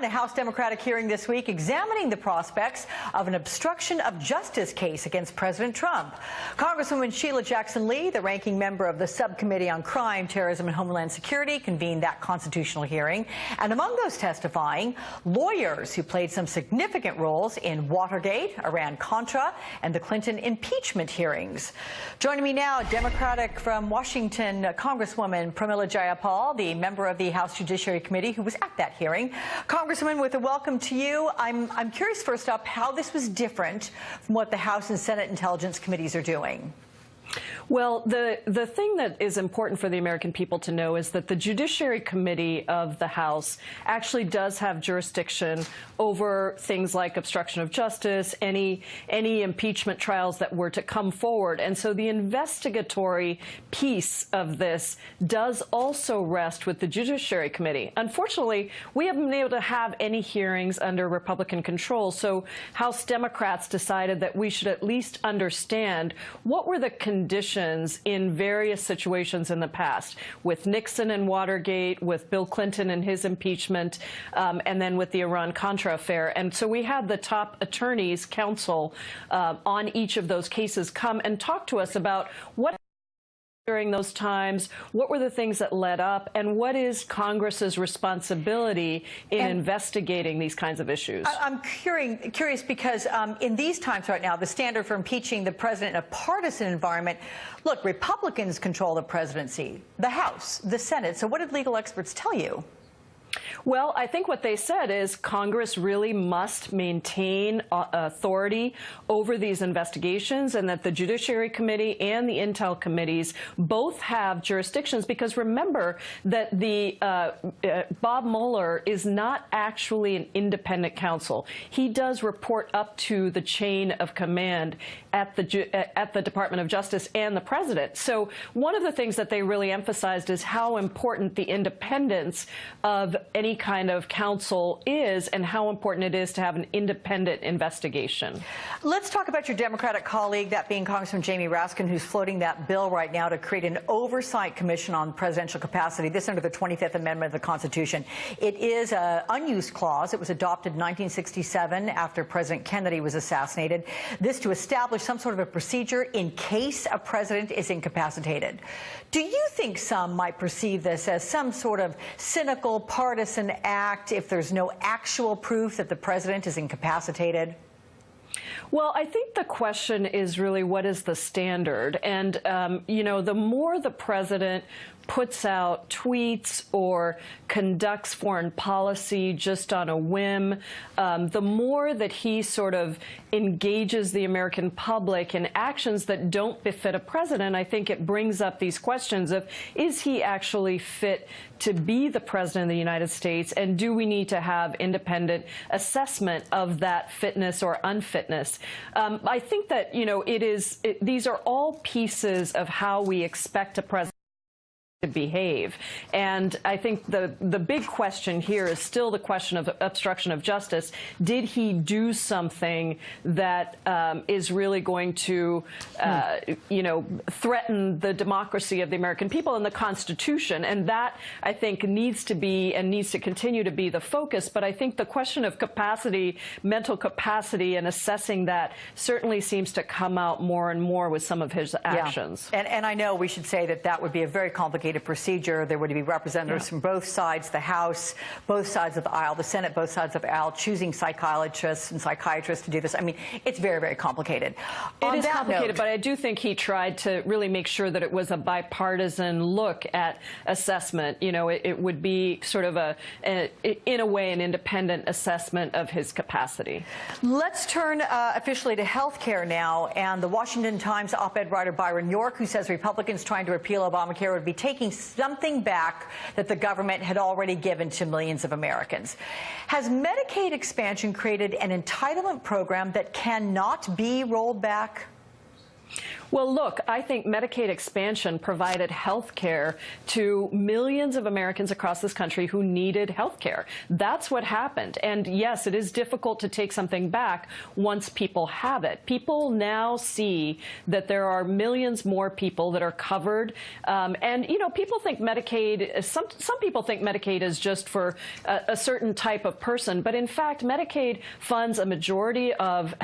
A House Democratic hearing this week examining the prospects of an obstruction of justice case against President Trump. Congresswoman Sheila Jackson Lee, the ranking member of the Subcommittee on Crime, Terrorism and Homeland Security, convened that constitutional hearing. And among those testifying, lawyers who played some significant roles in Watergate, Iran-Contra, and the Clinton impeachment hearings. Joining me now, Democratic from Washington, Congresswoman Pramila Jayapal, the member of the House Judiciary Committee who was at that hearing. Congresswoman, with a welcome to you. I'm curious, first up, how this was different from what the House and Senate Intelligence Committees are doing. Well, the thing that is important for the American people to know is that the Judiciary Committee of the House actually does have jurisdiction over things like obstruction of justice, any impeachment trials that were to come forward. And so the investigatory piece of this does also rest with the Judiciary Committee. Unfortunately, we haven't been able to have any hearings under Republican control, so House Democrats decided that we should at least understand what were the conditions in various situations in the past, with Nixon and Watergate, with Bill Clinton and his impeachment, and then with the Iran-Contra affair. And so we had the top attorneys counsel on each of those cases come and talk to us about what during those times, what were the things that led up, and what is Congress's responsibility in investigating these kinds of issues? I'm curious because in these times right now, the standard for impeaching the president in a partisan environment, look, Republicans control the presidency, the House, the Senate. So what did legal experts tell you? Well, I think what they said is Congress really must maintain authority over these investigations, and that the Judiciary Committee and the Intel Committees both have jurisdictions, because remember that the Bob Mueller is not actually an independent counsel. He does report up to the chain of command at the Department of Justice and the President. So one of the things that they really emphasized is how important the independence of any kind of counsel is, and how important it is to have an independent investigation. Let's talk about your Democratic colleague, that being Congressman Jamie Raskin, who's floating that bill right now to create an oversight commission on presidential capacity, this under the 25th Amendment of the Constitution. It is an unused clause. It was adopted in 1967 after President Kennedy was assassinated. This to establish some sort of a procedure in case a president is incapacitated. Do you think some might perceive this as some sort of cynical partisan act if there's no actual proof that the president is incapacitated? Well, I think the question is really, what is the standard? And, you know, the more the president puts out tweets or conducts foreign policy just on a whim, the more that he sort of engages the American public in actions that don't befit a president, I think it brings up these questions of, is he actually fit to be the president of the United States, and do we need to have independent assessment of that fitness or unfitness? I think that, you know, these are all pieces of how we expect a president to behave. And I think the big question here is still the question of obstruction of justice. Did he do something that is really going to, you know, threaten the democracy of the American people and the Constitution? And that, I think, needs to be and needs to continue to be the focus. But I think the question of capacity, mental capacity, and assessing that certainly seems to come out more and more with some of his actions. Yeah. And I know we should say that that would be a very complicated procedure. There would be representatives from both sides, the House, both sides of the aisle, the Senate, both sides of the aisle, choosing psychologists and psychiatrists to do this. I mean, it's very, very complicated. It is complicated, but I do think he tried to really make sure that it was a bipartisan look at assessment. You know, it would be sort of in a way, an independent assessment of his capacity. Let's turn officially to health care now, and the Washington Times op-ed writer Byron York, who says Republicans trying to repeal Obamacare would be taking something back that the government had already given to millions of Americans. Has Medicaid expansion created an entitlement program that cannot be rolled back? Well, look, I think Medicaid expansion provided health care to millions of Americans across this country who needed health care. That's what happened. And yes, it is difficult to take something back once people have it. People now see that there are millions more people that are covered. And, you know, people think Medicaid, some people think Medicaid is just for a certain type of person. But in fact, Medicaid funds a majority of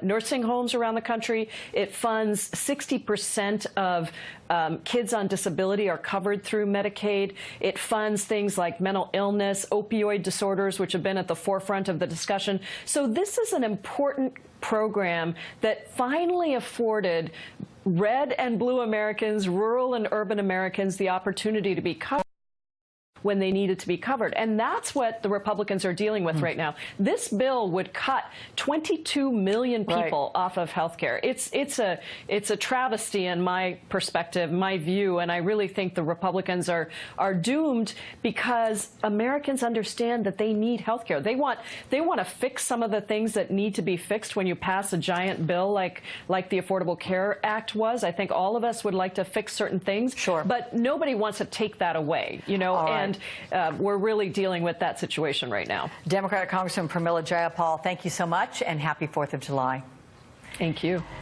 nursing homes around the country. It funds 60% of kids on disability are covered through Medicaid. It funds things like mental illness, opioid disorders, which have been at the forefront of the discussion. So this is an important program that finally afforded red and blue Americans, rural and urban Americans, the opportunity to be covered when they needed to be covered. And that's what the Republicans are dealing with right now. This bill would cut 22 million people off of health care. It's a travesty in my perspective, my view, and I really think the Republicans are doomed because Americans understand that they need health care. They want to fix some of the things that need to be fixed when you pass a giant bill like the Affordable Care Act was. I think all of us would like to fix certain things, but nobody wants to take that away, you know, and we're really dealing with that situation right now. Democratic Congresswoman Pramila Jayapal, thank you so much, and happy 4th of July. Thank you.